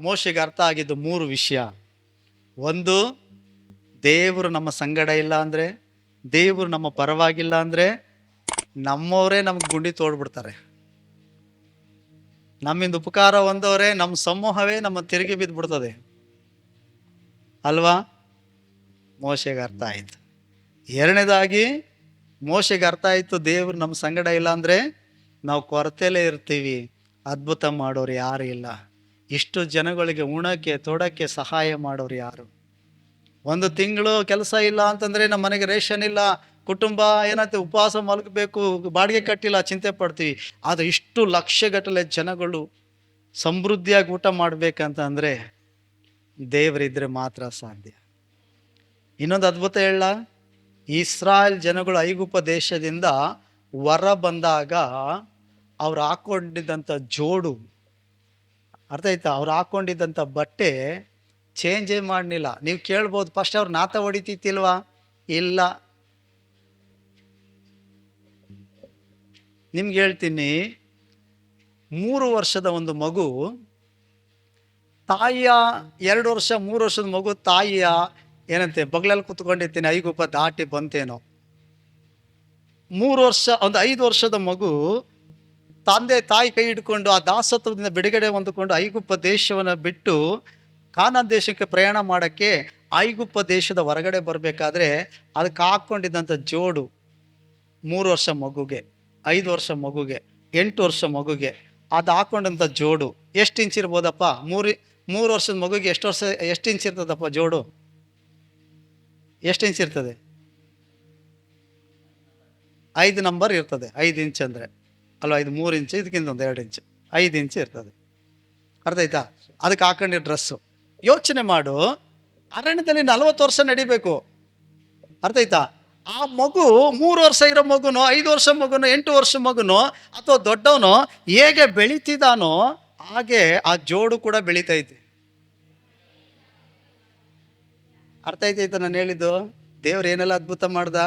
ಮೋಶೆಗೆ ಅರ್ಥ ಆಗಿದ್ದು 3 ವಿಷಯ. ಒಂದು, ದೇವರು ನಮ್ಮ ಸಂಗಡ ಇಲ್ಲ ಅಂದರೆ, ದೇವರು ನಮ್ಮ ಪರವಾಗಿಲ್ಲ ಅಂದರೆ, ನಮ್ಮವರೇ ನಮ್ಗೆ ಗುಂಡಿ ತೋಡ್ಬಿಡ್ತಾರೆ. ನಮ್ಮಿಂದ ಉಪಕಾರ ಹೊಂದವರೇ, ನಮ್ಮ ಸಮೂಹವೇ ನಮ್ಮ ತಿರುಗಿ ಬಿದ್ದುಬಿಡ್ತದೆ ಅಲ್ವಾ? ಮೋಶೆಗೆ ಅರ್ಥ ಆಯಿತು. ಎರಡನೇದಾಗಿ ಮೋಶೆಗೆ ಅರ್ಥ ಆಯಿತು, ದೇವರು ನಮ್ಮ ಸಂಗಡ ಇಲ್ಲ ಅಂದರೆ ನಾವು ಕೊರತೆಯಲ್ಲೇ ಇರ್ತೀವಿ, ಅದ್ಭುತ ಮಾಡೋರು ಯಾರು ಇಲ್ಲ. ಇಷ್ಟು ಜನಗಳಿಗೆ ಉಣಕ್ಕೆ ತೊಡಕ್ಕೆ ಸಹಾಯ ಮಾಡೋರು ಯಾರು? 1 ತಿಂಗಳು ಕೆಲಸ ಇಲ್ಲ ಅಂತಂದರೆ, ನಮ್ಮ ಮನೆಗೆ ರೇಷನ್ ಇಲ್ಲ, ಕುಟುಂಬ ಏನಂತೆ ಉಪವಾಸ ಮಲಗಬೇಕು, ಬಾಡಿಗೆ ಕಟ್ಟಿಲ್ಲ, ಚಿಂತೆ ಪಡ್ತೀವಿ. ಆದರೆ ಇಷ್ಟು ಲಕ್ಷಗಟ್ಟಲೆ ಜನಗಳು ಸಮೃದ್ಧಿಯಾಗಿ ಊಟ ಮಾಡಬೇಕಂತಂದರೆ ದೇವರಿದ್ದರೆ ಮಾತ್ರ ಸಾಧ್ಯ. ಇನ್ನೊಂದು ಅದ್ಭುತ ಹೇಳ, ಇಸ್ರಾಯೇಲ್ ಜನಗಳು ಐಗುಪ್ತ ದೇಶದಿಂದ ಹೊರ ಬಂದಾಗ ಅವ್ರು ಹಾಕೊಂಡಿದ್ದಂಥ ಜೋಡು, ಅರ್ಥ ಆಯ್ತಾ? ಅವ್ರು ಹಾಕೊಂಡಿದ್ದಂಥ ಬಟ್ಟೆ ಚೇಂಜೇ ಮಾಡಲಿಲ್ಲ. ನೀವು ಕೇಳ್ಬೋದು, ಫಸ್ಟ್ ಅವ್ರು ನಾತ ಹೊಡಿತಿತ್ತಿಲ್ವಾ? ಇಲ್ಲ. ನಿಮ್ಗೆ ಹೇಳ್ತೀನಿ, 3 ವರ್ಷದ ಒಂದು ಮಗು ತಾಯಿಯ 2 ವರ್ಷ 3 ವರ್ಷದ ಮಗು ತಾಯಿಯ ಏನಂತೆ ಬಗ್ಲಲ್ಲಿ ಕೂತ್ಕೊಂಡಿರ್ತೀನಿ, ಐಗುಪ್ತ ದಾಟಿ ಬಂತೇನೋ. 3 ವರ್ಷ ಒಂದು 5 ವರ್ಷದ ಮಗು ತಂದೆ ತಾಯಿ ಕೈ ಹಿಡ್ಕೊಂಡು ಆ ದಾಸತ್ವದಿಂದ ಬಿಡುಗಡೆ ಹೊಂದಿಕೊಂಡು ಐಗುಪ್ತ ದೇಶವನ್ನು ಬಿಟ್ಟು ಕಾನಾನ್ ದೇಶಕ್ಕೆ ಪ್ರಯಾಣ ಮಾಡೋಕ್ಕೆ ಐಗುಪ್ತ ದೇಶದ ಹೊರಗಡೆ ಬರಬೇಕಾದ್ರೆ ಅದಕ್ಕೆ ಹಾಕ್ಕೊಂಡಿದ್ದಂಥ ಜೋಡು 3 ವರ್ಷ ಮಗುಗೆ, 5 ವರ್ಷ ಮಗುಗೆ, 8 ವರ್ಷ ಮಗುಗೆ ಅದು ಹಾಕ್ಕೊಂಡಂಥ ಜೋಡು ಎಷ್ಟು ಇಂಚ್ ಇರ್ಬೋದಪ್ಪ? 3 ವರ್ಷದ ಮಗುಗೆ ಎಷ್ಟು ಇಂಚ್ ಇರ್ತದಪ್ಪ ಜೋಡು? ಎಷ್ಟು ಇಂಚ್ ಇರ್ತದೆ? 5 ನಂಬರ್ ಇರ್ತದೆ. 5 ಇಂಚ್ ಅಂದರೆ ಅಲ್ವಾ? 3 ಇಂಚು, ಇದಕ್ಕಿಂತ ಒಂದು 2 ಇಂಚು, 5 ಇಂಚ್ ಇರ್ತದೆ. ಅರ್ಥ ಆಯ್ತಾ? ಅದಕ್ಕೆ ಹಾಕೊಂಡಿರೋ ಡ್ರೆಸ್ಸು. ಯೋಚನೆ ಮಾಡು, ಅರಣ್ಯದಲ್ಲಿ 40 ವರ್ಷ ನಡಿಬೇಕು. ಅರ್ಥ ಆಯ್ತಾ? ಆ ಮಗು 3 ವರ್ಷ ಇರೋ ಮಗುನೋ, 5 ವರ್ಷ ಮಗುನೋ, 8 ವರ್ಷ ಮಗುನೋ ಅಥವಾ ದೊಡ್ಡವನೋ ಹೇಗೆ ಬೆಳೀತಿದ್ದಾನೋ ಹಾಗೆ ಆ ಜೋಡು ಕೂಡ ಬೆಳೀತೈತೆ. ಅರ್ಥ ಆಯ್ತಾಯ್ತಾ ನಾನು ಹೇಳಿದ್ದು? ದೇವ್ರು ಏನೆಲ್ಲ ಅದ್ಭುತ ಮಾಡ್ದ?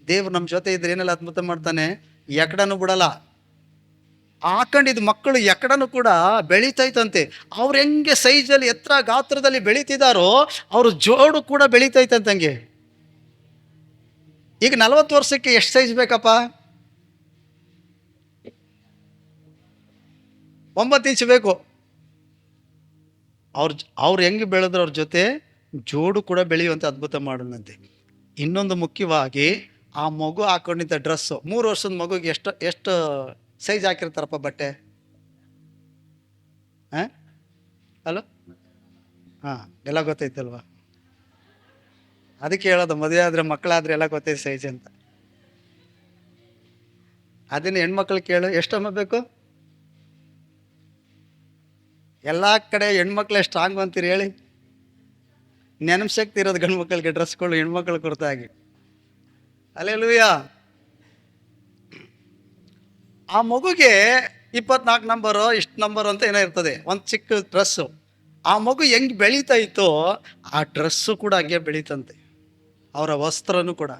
ದೇವ್ರು ನಮ್ಮ ಜೊತೆ ಇದ್ರೆ ಏನೆಲ್ಲ ಅದ್ಭುತ ಮಾಡ್ತಾನೆ. ಎಕಡನು ಬಿಡಲ್ಲ. ಹಾಕೊಂಡಿದ್ದ ಮಕ್ಕಳು ಎಕಡನು ಕೂಡ ಬೆಳೀತೈತಂತೆ. ಅವ್ರು ಹೆಂಗೆ ಸೈಜಲ್ಲಿ ಎತ್ತರ ಗಾತ್ರದಲ್ಲಿ ಬೆಳೀತಿದಾರೋ ಅವರು ಜೋಡು ಕೂಡ ಬೆಳೀತೈತಂತಂಗೆ. ಈಗ 40 ವರ್ಷಕ್ಕೆ ಎಷ್ಟು ಸೈಜ್ ಬೇಕಪ್ಪ? 9 ಇಂಚ್ ಬೇಕು. ಅವ್ರು ಹೆಂಗೆ ಬೆಳೆದ್ರು ಅವ್ರ ಜೊತೆ ಜೋಡು ಕೂಡ ಬೆಳೆಯುವಂತೆ ಅದ್ಭುತ ಮಾಡೋಣಂತೆ. ಇನ್ನೊಂದು ಮುಖ್ಯವಾಗಿ ಆ ಮಗು ಹಾಕೊಂಡಿದ್ದ ಡ್ರೆಸ್ಸು, 3 ವರ್ಷದ ಮಗುಗೆ ಎಷ್ಟು ಸೈಜ್ ಹಾಕಿರ್ತಾರಪ್ಪ ಬಟ್ಟೆ? ಅಲೋ, ಎಲ್ಲ ಗೊತ್ತೈತಲ್ವಾ? ಅದಕ್ಕೆ ಹೇಳೋದು, ಮದುವೆ ಆದರೆ ಮಕ್ಕಳಾದ್ರೆ ಎಲ್ಲ ಗೊತ್ತೈತೆ ಸೈಜ್ ಅಂತ. ಅದನ್ನು ಹೆಣ್ಮಕ್ಳು ಕೇಳು, ಎಷ್ಟಮ್ಮ ಬೇಕು? ಎಲ್ಲ ಕಡೆ ಹೆಣ್ಮಕ್ಳೇ ಸ್ಟ್ರಾಂಗ್ ಅಂತೀರಿ ಹೇಳಿ. ನೆನಪು ಇರೋದು ಗಂಡು ಮಕ್ಕಳಿಗೆ ಡ್ರೆಸ್ಗಳು ಹೆಣ್ಮಕ್ಳು ಕುರಿತಾಗಿ. ಹಲ್ಲೆಲೂಯ. ಆ ಮಗುಗೆ 24 ನಂಬರು ಇಷ್ಟು ನಂಬರು ಅಂತ ಏನೋ ಇರ್ತದೆ, ಒಂದು ಚಿಕ್ಕ ಡ್ರೆಸ್ಸು. ಆ ಮಗು ಹೆಂಗೆ ಬೆಳೀತಾ ಇತ್ತೋ ಆ ಡ್ರೆಸ್ಸು ಕೂಡ ಹಂಗೆ ಬೆಳೀತಂತೆ, ಅವರ ವಸ್ತ್ರನೂ ಕೂಡ.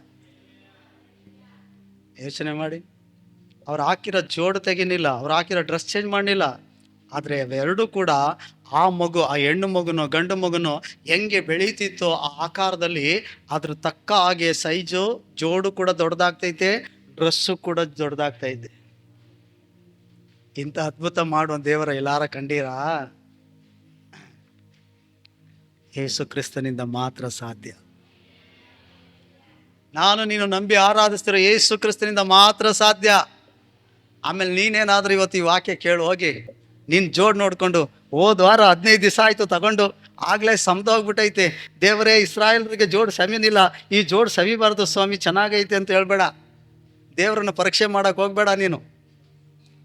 ಯೋಚನೆ ಮಾಡಿ, ಅವ್ರು ಹಾಕಿರೋ ಜೋಡು ತೆಗಿನಿಲ್ಲ, ಅವ್ರು ಹಾಕಿರೋ ಡ್ರೆಸ್ ಚೇಂಜ್ ಮಾಡಲಿಲ್ಲ. ಆದರೆ ಅವೆರಡೂ ಕೂಡ ಆ ಮಗು, ಆ ಹೆಣ್ಣು ಮಗುನೋ ಗಂಡು ಮಗುನೋ ಹೆಂಗೆ ಬೆಳೀತಿತ್ತೋ ಆ ಆಕಾರದಲ್ಲಿ ಅದ್ರ ತಕ್ಕ ಹಾಗೆ ಸೈಜು ಜೋಡು ಕೂಡ ದೊಡ್ಡದಾಗ್ತೈತೆ, ಡ್ರೆಸ್ಸು ಕೂಡ ದೊಡ್ಡದಾಗ್ತೈತೆ. ಇಂಥ ಅದ್ಭುತ ಮಾಡುವ ದೇವರ ಎಲ್ಲಾರ ಕಂಡೀರಾ? ಯೇಸು ಕ್ರಿಸ್ತನಿಂದ ಮಾತ್ರ ಸಾಧ್ಯ. ನಾನು ನೀನು ನಂಬಿ ಆರಾಧಿಸ್ತಿರೋ ಯೇಸು ಕ್ರಿಸ್ತನಿಂದ ಮಾತ್ರ ಸಾಧ್ಯ. ಆಮೇಲೆ ನೀನೇನಾದ್ರೂ ಇವತ್ತು ಈ ವಾಕ್ಯ ಕೇಳು ಹೋಗಿ, ನಿನ್ನ ಜೋಡು ನೋಡಿಕೊಂಡು ಹೋದ ವಾರ 15 ದಿವಸ ಆಯಿತು ತಗೊಂಡು, ಆಗಲೇ ಸಮದೋಗ್ಬಿಟ್ಟೈತೆ, ದೇವರೇ ಇಸ್ರಾಯೇಲ್ರಿಗೆ ಜೋಡು ಸವಿನಿಲ್ಲ, ಈ ಜೋಡು ಸವಿಬಾರ್ದು ಸ್ವಾಮಿ, ಚೆನ್ನಾಗೈತೆ ಅಂತ ಹೇಳ್ಬೇಡ. ದೇವರನ್ನು ಪರೀಕ್ಷೆ ಮಾಡೋಕೆ ಹೋಗ್ಬೇಡ ನೀನು.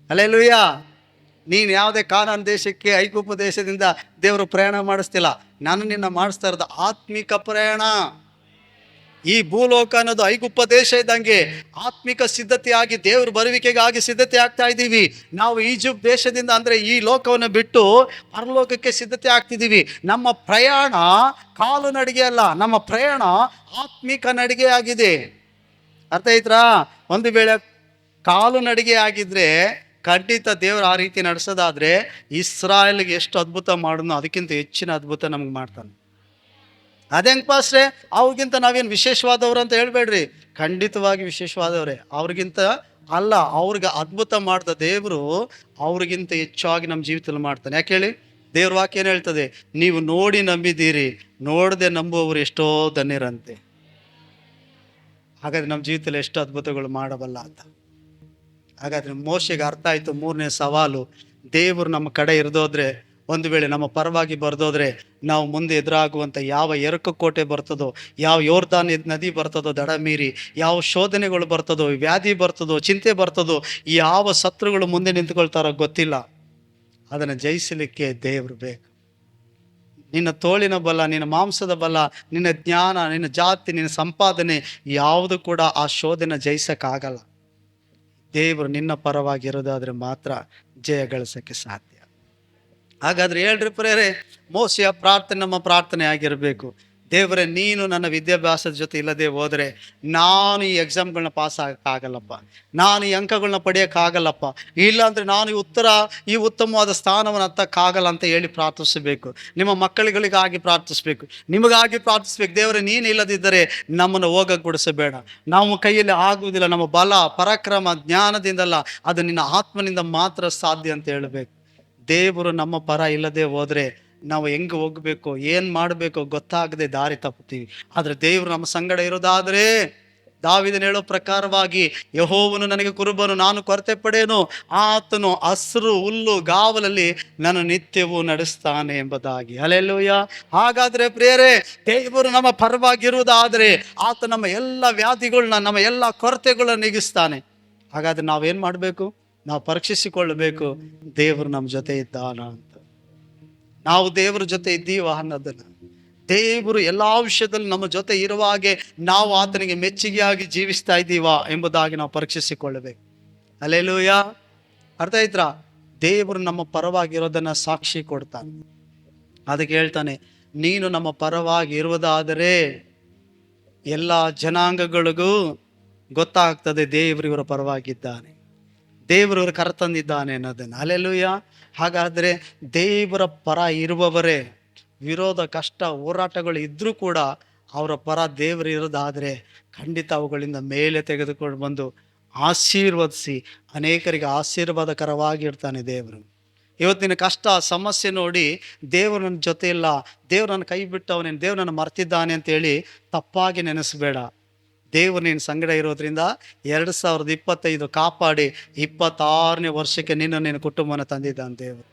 ಹಲ್ಲೆಲೂಯಾ. ನೀನು ಯಾವುದೇ ಕಾನಾನ್ ದೇಶಕ್ಕೆ ಐಗುಪ್ತ ದೇಶದಿಂದ ದೇವರು ಪ್ರಯಾಣ ಮಾಡಿಸ್ತಿಲ್ಲ. ನಾನು ನಿನ್ನ ಮಾಡಿಸ್ತಾ ಇರೋದು ಆತ್ಮಿಕ ಪ್ರಯಾಣ. ಈ ಭೂಲೋಕ ಅನ್ನೋದು ಐಗುಪ್ತ ದೇಶ ಇದ್ದಂಗೆ ಆತ್ಮಿಕ ಸಿದ್ಧತೆಯಾಗಿ ದೇವ್ರ ಬರುವಿಕೆಗಾಗಿ ಸಿದ್ಧತೆ ಆಗ್ತಾ ಇದ್ದೀವಿ. ನಾವು ಈಜಿಪ್ಟ್ ದೇಶದಿಂದ ಅಂದರೆ ಈ ಲೋಕವನ್ನು ಬಿಟ್ಟು ಪರಲೋಕಕ್ಕೆ ಸಿದ್ಧತೆ ಆಗ್ತಿದ್ದೀವಿ. ನಮ್ಮ ಪ್ರಯಾಣ ಕಾಲು ನಡಿಗೆ ಅಲ್ಲ, ನಮ್ಮ ಪ್ರಯಾಣ ಆತ್ಮಿಕ ನಡಿಗೆ ಆಗಿದೆ. ಅರ್ಥ ಆಯ್ತಾ? ಒಂದು ವೇಳೆ ಕಾಲು ನಡಿಗೆ ಆಗಿದ್ರೆ ಖಂಡಿತ ದೇವರು ಆ ರೀತಿ ನಡೆಸೋದಾದ್ರೆ ಇಸ್ರಾಯೇಲ್ಗೆ ಎಷ್ಟು ಅದ್ಭುತ ಮಾಡೋನು ಅದಕ್ಕಿಂತ ಹೆಚ್ಚಿನ ಅದ್ಭುತ ನಮ್ಗೆ ಮಾಡ್ತಾನೆ. ಅದೆಂಗ್ ಪಾಸ್ರೆ, ಅವ್ರಿಗಿಂತ ನಾವೇನು ವಿಶೇಷವಾದವ್ರು ಅಂತ ಹೇಳ್ಬೇಡ್ರಿ, ಖಂಡಿತವಾಗಿ ವಿಶೇಷವಾದವ್ರೆ. ಅವ್ರಿಗಿಂತ ಅಲ್ಲ, ಅವ್ರಿಗೆ ಅದ್ಭುತ ಮಾಡಿದ ದೇವರು ಅವ್ರಿಗಿಂತ ಹೆಚ್ಚಾಗಿ ನಮ್ಮ ಜೀವಿತದಲ್ಲಿ ಮಾಡ್ತಾನೆ. ಯಾಕೆ ಹೇಳಿ? ದೇವ್ರ ವಾಕ್ಯ ಏನು ಹೇಳ್ತದೆ? ನೀವು ನೋಡಿ ನಂಬಿದ್ದೀರಿ, ನೋಡದೆ ನಂಬುವವರು ಎಷ್ಟೋ ಧನ್ಯರಂತೆ. ಹಾಗಾದ್ರೆ ನಮ್ಮ ಜೀವಿತದಲ್ಲಿ ಎಷ್ಟು ಅದ್ಭುತಗಳು ಮಾಡಬಲ್ಲ ಅಂತ. ಹಾಗಾದ್ರೆ ಮೋಶೆಗೆ ಅರ್ಥ ಆಯ್ತು ಮೂರನೇ ಸವಾಲು, ದೇವರು ನಮ್ಮ ಕಡೆ ಇರದೋದ್ರೆ, ಒಂದು ವೇಳೆ ನಮ್ಮ ಪರವಾಗಿ ಬರ್ದೋದ್ರೆ, ನಾವು ಮುಂದೆ ಎದುರಾಗುವಂಥ ಯಾವ ಎರಕ ಕೋಟೆ ಬರ್ತದೋ, ಯಾವ ಯೋರ್ದಾನ್ ನದಿ ಬರ್ತದೋ ದಡ ಮೀರಿ, ಯಾವ ಶೋಧನೆಗಳು ಬರ್ತದೋ, ವ್ಯಾಧಿ ಬರ್ತದೋ, ಚಿಂತೆ ಬರ್ತದೋ, ಯಾವ ಶತ್ರುಗಳು ಮುಂದೆ ನಿಂತ್ಕೊಳ್ತಾರೋ ಗೊತ್ತಿಲ್ಲ, ಅದನ್ನು ಜಯಿಸಲಿಕ್ಕೆ ದೇವರು ಬೇಕು. ನಿನ್ನ ತೋಳಿನ ಬಲ, ನಿನ್ನ ಮಾಂಸದ ಬಲ, ನಿನ್ನ ಜ್ಞಾನ, ನಿನ್ನ ಜಾತಿ, ನಿನ್ನ ಸಂಪಾದನೆ ಯಾವುದು ಕೂಡ ಆ ಶೋಧನೆ ಜಯಿಸಕ್ಕಾಗಲ್ಲ. ದೇವರು ನಿನ್ನ ಪರವಾಗಿರೋದಾದ್ರೆ ಮಾತ್ರ ಜಯ ಗಳಿಸೋಕ್ಕೆ ಸಾಧ್ಯ. ಹಾಗಾದ್ರೆ ಹೇಳ್ರಿ ಪ್ರೇರೆ, ಮೋಶೆಯ ಪ್ರಾರ್ಥನೆ ನಮ್ಮ ಪ್ರಾರ್ಥನೆ ಆಗಿರಬೇಕು. ದೇವರೇ, ನೀನು ನನ್ನ ವಿದ್ಯಾಭ್ಯಾಸದ ಜೊತೆ ಇಲ್ಲದೆ ಹೋದರೆ ನಾನು ಈ ಎಕ್ಸಾಮ್ಗಳನ್ನ ಪಾಸ್ ಆಗಕ್ಕಾಗಲ್ಲಪ್ಪ, ನಾನು ಈ ಅಂಕಗಳನ್ನ ಪಡೆಯೋಕ್ಕಾಗಲ್ಲಪ್ಪ, ಇಲ್ಲಾಂದರೆ ನಾನು ಈ ಉತ್ತಮವಾದ ಸ್ಥಾನವನ್ನು ಹತ್ತಕ್ಕಾಗಲ್ಲ ಅಂತ ಹೇಳಿ ಪ್ರಾರ್ಥಿಸಬೇಕು. ನಿಮ್ಮ ಮಕ್ಕಳುಗಳಿಗಾಗಿ ಪ್ರಾರ್ಥಿಸ್ಬೇಕು, ನಿಮಗಾಗಿ ಪ್ರಾರ್ಥಿಸ್ಬೇಕು. ದೇವರೇ, ನೀನು ಇಲ್ಲದಿದ್ದರೆ ನಮ್ಮನ್ನು ಹೋಗಗೊಡಿಸಬೇಡ, ನಮ್ಮ ಕೈಯಲ್ಲಿ ಆಗುವುದಿಲ್ಲ, ನಮ್ಮ ಬಲ ಪರಾಕ್ರಮ ಜ್ಞಾನದಿಂದಲ್ಲ, ಅದು ನಿನ್ನ ಆತ್ಮನಿಂದ ಮಾತ್ರ ಸಾಧ್ಯ ಅಂತ ಹೇಳಬೇಕು. ದೇವರು ನಮ್ಮ ಪರ ಇಲ್ಲದೆ ಹೋದರೆ ನಾವು ಹೆಂಗೆ ಹೋಗ್ಬೇಕು, ಏನು ಮಾಡಬೇಕು ಗೊತ್ತಾಗದೆ ದಾರಿ ತಪ್ಪುತ್ತೀವಿ. ಆದರೆ ದೇವರು ನಮ್ಮ ಸಂಗಡ ಇರೋದಾದರೆ, ದಾವೀದನು ಹೇಳೋ ಪ್ರಕಾರವಾಗಿ, ಯೆಹೋವನು ನನಗೆ ಕುರುಬನು, ನಾನು ಕೊರತೆ ಪಡೇನು, ಆತನು ಹಸ್ರು ಹುಲ್ಲು ಗಾವಲಲ್ಲಿ ನನ್ನ ನಿತ್ಯವೂ ನಡೆಸ್ತಾನೆ ಎಂಬುದಾಗಿ. ಹಲ್ಲೆಲೂಯಾ. ಹಾಗಾದರೆ ಪ್ರಿಯರೇ, ದೇವರು ನಮ್ಮ ಪರವಾಗಿರುವುದಾದರೆ ಆತ ನಮ್ಮ ಎಲ್ಲ ವ್ಯಾಧಿಗಳನ್ನ, ನಮ್ಮ ಎಲ್ಲ ಕೊರತೆಗಳನ್ನ ನೀಗಿಸ್ತಾನೆ. ಹಾಗಾದ್ರೆ ನಾವೇನು ಮಾಡಬೇಕು? ನಾವು ಪರೀಕ್ಷಿಸಿಕೊಳ್ಳಬೇಕು, ದೇವರು ನಮ್ಮ ಜೊತೆ ಇದ್ದಾನ ಅಂತ. ನಾವು ದೇವರ ಜೊತೆ ಇದ್ದೀವ ಅನ್ನೋದನ್ನು, ದೇವರು ಎಲ್ಲ ವಿಷಯದಲ್ಲಿ ನಮ್ಮ ಜೊತೆ ಇರುವ ಹಾಗೆ ನಾವು ಆತನಿಗೆ ಮೆಚ್ಚುಗೆಯಾಗಿ ಜೀವಿಸ್ತಾ ಇದ್ದೀವಾ ಎಂಬುದಾಗಿ ನಾವು ಪರೀಕ್ಷಿಸಿಕೊಳ್ಳಬೇಕು. ಹಲ್ಲೆಲೂಯಾ. ಅರ್ಥ ಆಯ್ತಾ? ದೇವರು ನಮ್ಮ ಪರವಾಗಿರೋದನ್ನ ಸಾಕ್ಷಿ ಕೊಡ್ತಾನೆ. ಅದಕ್ಕೆ ಹೇಳ್ತಾನೆ, ನೀನು ನಮ್ಮ ಪರವಾಗಿ ಇರುವುದಾದರೆ ಎಲ್ಲ ಜನಾಂಗಗಳಿಗೂ ಗೊತ್ತಾಗ್ತದೆ ದೇವರು ಇವರ ಪರವಾಗಿದ್ದಾನೆ, ದೇವರು ಇವರು ಕರೆತಂದಿದ್ದಾನೆ ಅನ್ನೋದನ್ನು. ಹಲ್ಲೆಲೂಯಾ. ಹಾಗಾದರೆ ದೇವರ ಪರ ಇರುವವರೇ, ವಿರೋಧ ಕಷ್ಟ ಹೋರಾಟಗಳು ಇದ್ದರೂ ಕೂಡ ಅವರ ಪರ ದೇವರು ಇರೋದಾದರೆ ಖಂಡಿತ ಅವುಗಳಿಂದ ಮೇಲೆ ತೆಗೆದುಕೊಂಡು ಬಂದು ಆಶೀರ್ವದಿಸಿ ಅನೇಕರಿಗೆ ಆಶೀರ್ವಾದಕರವಾಗಿರ್ತಾನೆ ದೇವರು. ಇವತ್ತಿನ ಕಷ್ಟ ಸಮಸ್ಯೆ ನೋಡಿ ದೇವರು ನನ್ನ ಜೊತೆ ಇಲ್ಲ, ದೇವ್ರು ನನ್ನ ಕೈ ಬಿಟ್ಟವನೇನು, ದೇವ್ರು ನನ್ನ ಮರ್ತಿದ್ದಾನೆ ಅಂತೇಳಿ ತಪ್ಪಾಗಿ ನೆನೆಸಬೇಡ. ದೇವರು ನಿನ್ನ ಸಂಗಡ ಇರೋದ್ರಿಂದ 2025 ಕಾಪಾಡಿ 26ನೇ ವರ್ಷಕ್ಕೆ ನಿನ್ನ ಕುಟುಂಬನ ತಂದಿದ್ದಾನೆ ದೇವರು.